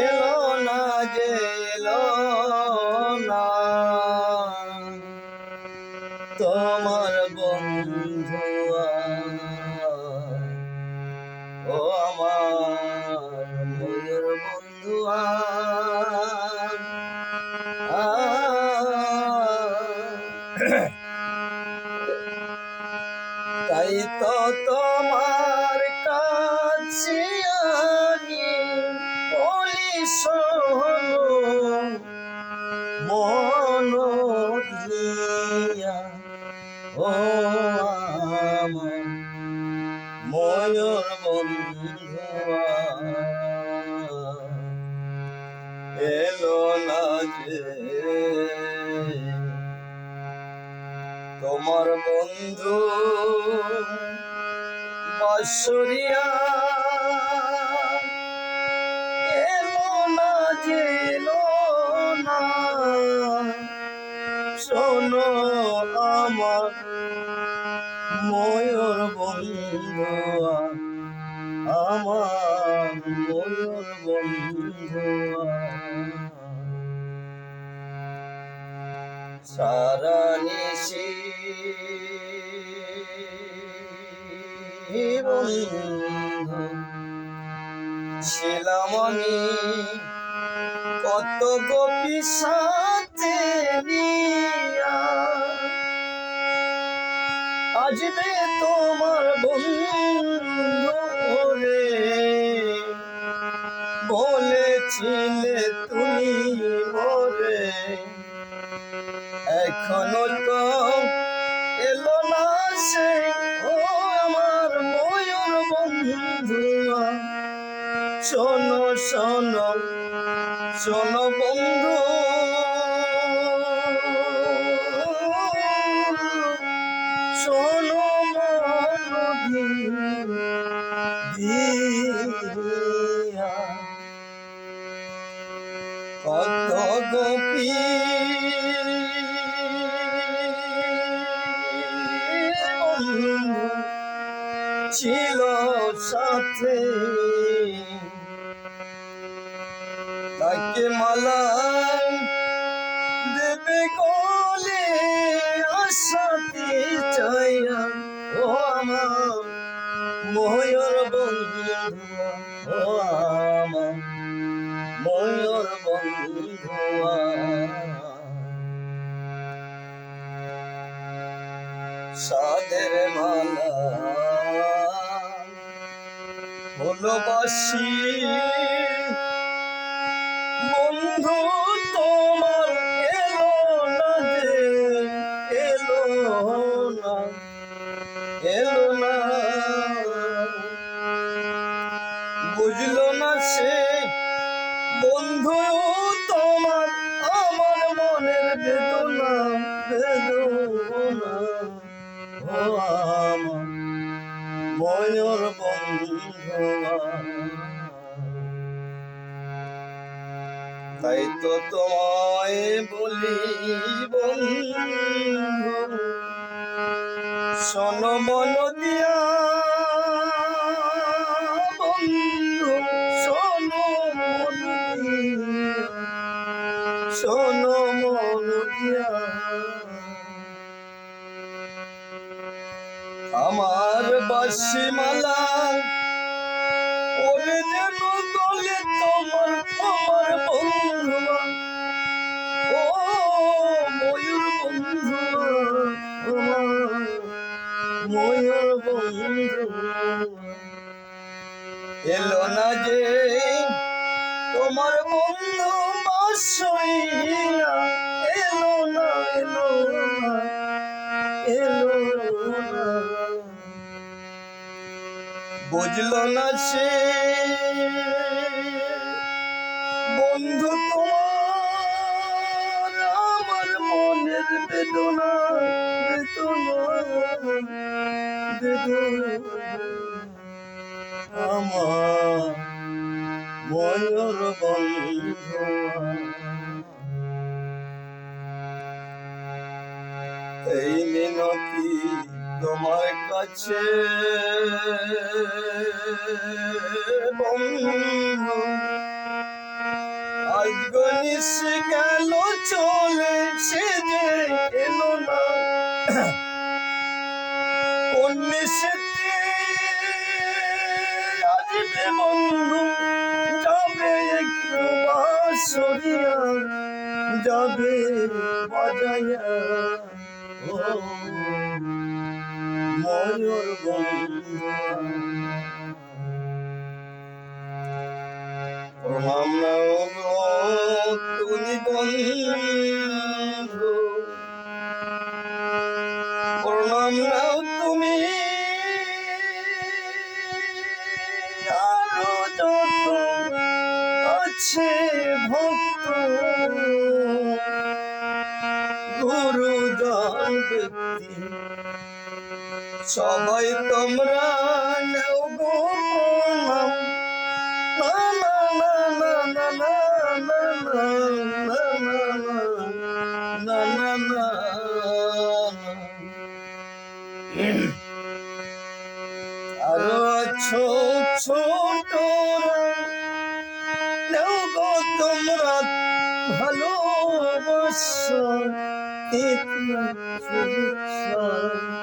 এলো না যে এলো না তোমার বন্ধু ও আমার ময়ূর বন্ধু তাই তো তোমার কাছে আমি বলি শোনো মন দিয়া ও আমার ময়ূর বন্ধু এলো না যে তোমার বন্ধু বাঁশরিয়া এলো না যে এলো না শোনো আমার ময়ূর বন্ধু আমার ময়ূর বন্ধু সারা নিশি বন্ধু ছিলাম আমি কত গোপী সাথে নিয়া আসবে তোমার বন্ধু রে বলেছিলে তুমি মোরে এখনো তো এলো না সে ও আমার ময়ূর বন্ধু শোনো শোনো শোনো বন্ধু শোনো দিয়া কত গোপী ছিল সাথে তাকে মালা দেবে গলে আশাতে চাইয়া ও আমার ময়ূর বন্ধু ও আমার ময়ূর বন্ধু সাদের মালা হলো বাসি বন্ধু তোমার এলো না যে এলো না এলো না বুঝলো না সে বন্ধু তোমার আমার মনের বেদনা বেদনা ও আমার ময়ূর বন্ধু তাই তো তোমায় বলি বন্ধু শোনো মন দিয়া বন্ধু শোনো মন দিয়া শোনো মন দিয়া আমার বাঁশি মালা ওরে যেন দলে তোমার তোমার বন্ধু ও ময়ূর বন্ধু ময়ূর বন্ধু এলো না যে তোমার বন্ধু বাঁশিয়া এলো না এলো না এলো না বুঝলো না সে বন্ধু তোমার আমার মনের বেদনা বেদনা বেদনা আমার ময়ূর বন্ধু এই মিনতি তোমার কাছে বন্ধু আজ গনিস গেল চলে সে যে এলো না কোন নিশিতে আসবে বন্ধু যাবে একটু বাঁশরিয়া যাবে বাজাইয়া ও ময়ূর বন্ধু প্রণাম নাও গো তুমি বন্ধু প্রণাম নাও তুমি আরো যত আছে ভক্ত গুরুজন ব্যক্তি সবাই তোমরা নাও গো প্রণাম আরো আছো ছোটরা নাও গো তোমরা ভালোবাসা শুভেচ্ছা